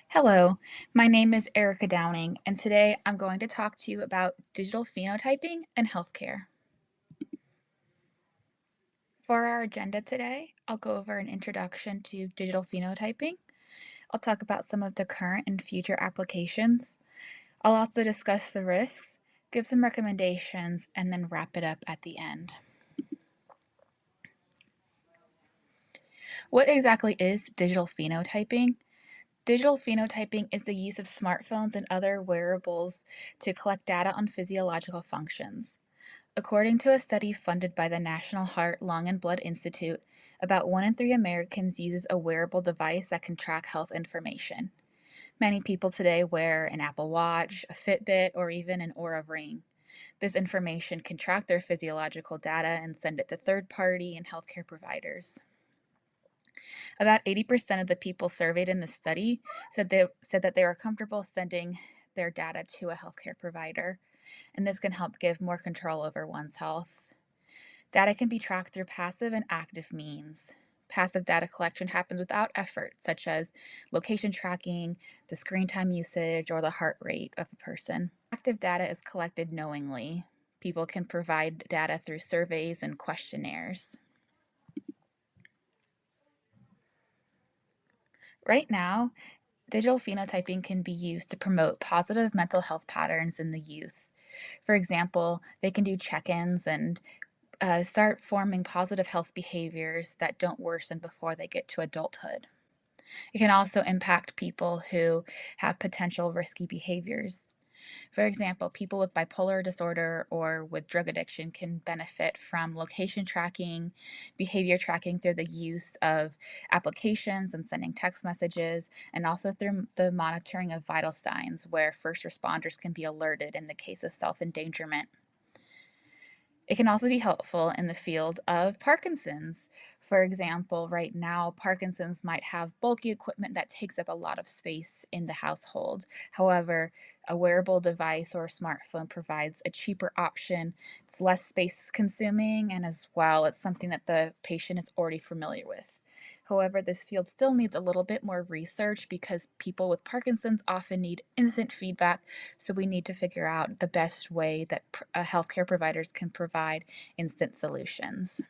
Hello, my name is Erica Downing, and today I'm going to talk to you about digital phenotyping and healthcare. For our agenda today, I'll go over an introduction to digital phenotyping. I'll talk about some of the current and future applications. I'll also discuss the risks, give some recommendations, and then wrap it up at the end. What exactly is digital phenotyping? Digital phenotyping is the use of smartphones and other wearables to collect data on physiological functions. According to a study funded by the National Heart, Lung, and Blood Institute, about 1 in 3 Americans uses a wearable device that can track health information. Many people today wear an Apple Watch, a Fitbit, or even an Oura Ring. This information can track their physiological data and send it to third-party and healthcare providers. About 80% of the people surveyed in the study said that they were comfortable sending their data to a healthcare provider, and this can help give more control over one's health. Data can be tracked through passive and active means. Passive data collection happens without effort, such as location tracking, the screen time usage, or the heart rate of a person. Active data is collected knowingly. People can provide data through surveys and questionnaires. Right now, digital phenotyping can be used to promote positive mental health patterns in the youth. For example, they can do check-ins and start forming positive health behaviors that don't worsen before they get to adulthood. It can also impact people who have potential risky behaviors. For example, people with bipolar disorder or with drug addiction can benefit from location tracking, behavior tracking through the use of applications and sending text messages, and also through the monitoring of vital signs where first responders can be alerted in the case of self-endangerment. It can also be helpful in the field of Parkinson's. For example, right now, Parkinson's might have bulky equipment that takes up a lot of space in the household. However, a wearable device or a smartphone provides a cheaper option. It's less space consuming, and as well, it's something that the patient is already familiar with. However, this field still needs a little bit more research because people with Parkinson's often need instant feedback, so we need to figure out the best way that healthcare providers can provide instant solutions.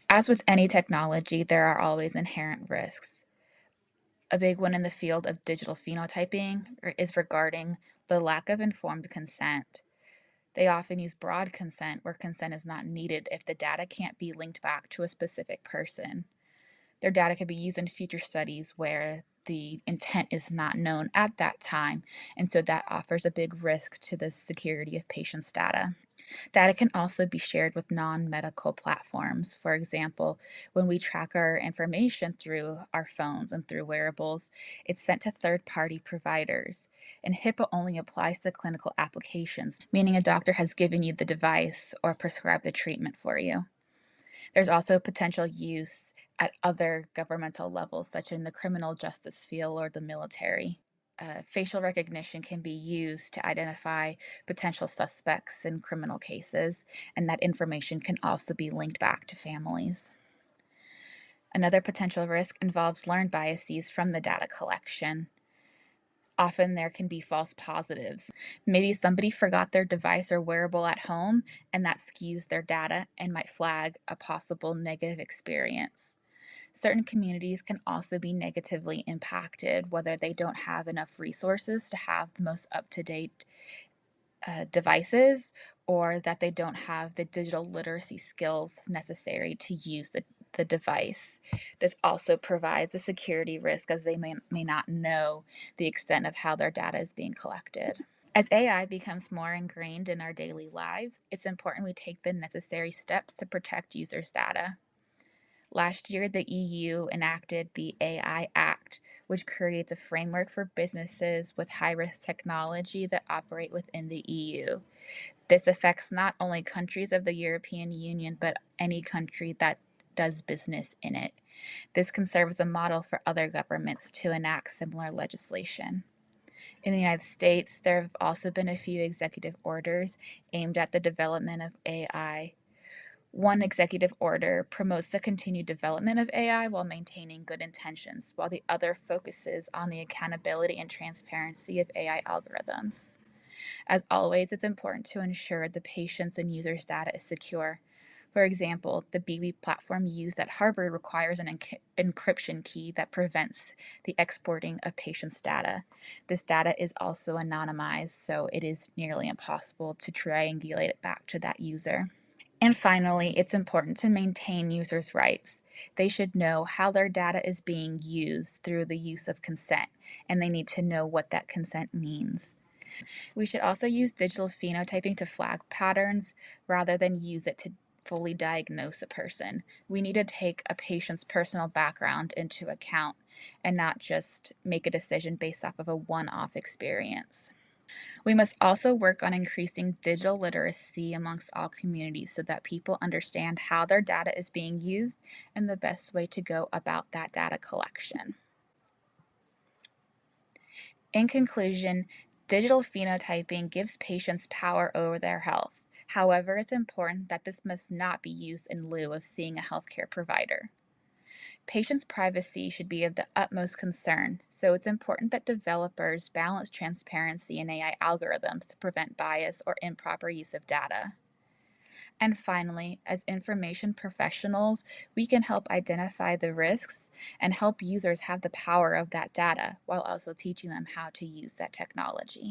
As with any technology, there are always inherent risks. A big one in the field of digital phenotyping is regarding the lack of informed consent. They often use broad consent where consent is not needed if the data can't be linked back to a specific person. Their data could be used in future studies where the intent is not known at that time, and so that offers a big risk to the security of patients' data. Data can also be shared with non-medical platforms. For example, when we track our information through our phones and through wearables, it's sent to third-party providers. And HIPAA only applies to clinical applications, meaning a doctor has given you the device or prescribed the treatment for you. There's also potential use at other governmental levels, such in the criminal justice field or the military. Facial recognition can be used to identify potential suspects in criminal cases, and that information can also be linked back to families. Another potential risk involves learned biases from the data collection. Often there can be false positives. Maybe somebody forgot their device or wearable at home, and that skews their data and might flag a possible negative experience. Certain communities can also be negatively impacted, whether they don't have enough resources to have the most up-to-date devices, or that they don't have the digital literacy skills necessary to use the device. This also provides a security risk as they may not know the extent of how their data is being collected. As AI becomes more ingrained in our daily lives, it's important we take the necessary steps to protect users' data. Last year, the EU enacted the AI Act, which creates a framework for businesses with high-risk technology that operate within the EU. This affects not only countries of the European Union, but any country that does business in it. This can serve as a model for other governments to enact similar legislation. In the United States, there have also been a few executive orders aimed at the development of AI. One executive order promotes the continued development of AI while maintaining good intentions, while the other focuses on the accountability and transparency of AI algorithms. As always, it's important to ensure the patient's and users' data is secure. For example, the BB platform used at Harvard requires an encryption key that prevents the exporting of patients' data. This data is also anonymized, so it is nearly impossible to triangulate it back to that user. And finally, it's important to maintain users' rights. They should know how their data is being used through the use of consent, and they need to know what that consent means. We should also use digital phenotyping to flag patterns rather than use it to fully diagnose a person. We need to take a patient's personal background into account and not just make a decision based off of a one off experience. We must also work on increasing digital literacy amongst all communities so that people understand how their data is being used and the best way to go about that data collection. In conclusion, digital phenotyping gives patients power over their health. However, it's important that this must not be used in lieu of seeing a healthcare provider. Patients' privacy should be of the utmost concern, so it's important that developers balance transparency in AI algorithms to prevent bias or improper use of data. And finally, as information professionals, we can help identify the risks and help users have the power of that data while also teaching them how to use that technology.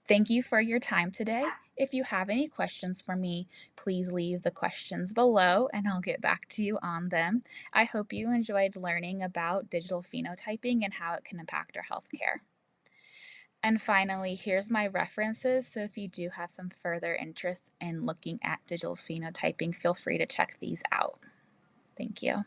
Thank you for your time today. If you have any questions for me, please leave the questions below and I'll get back to you on them. I hope you enjoyed learning about digital phenotyping and how it can impact our healthcare. And finally, here's my references. So if you do have some further interest in looking at digital phenotyping, feel free to check these out. Thank you.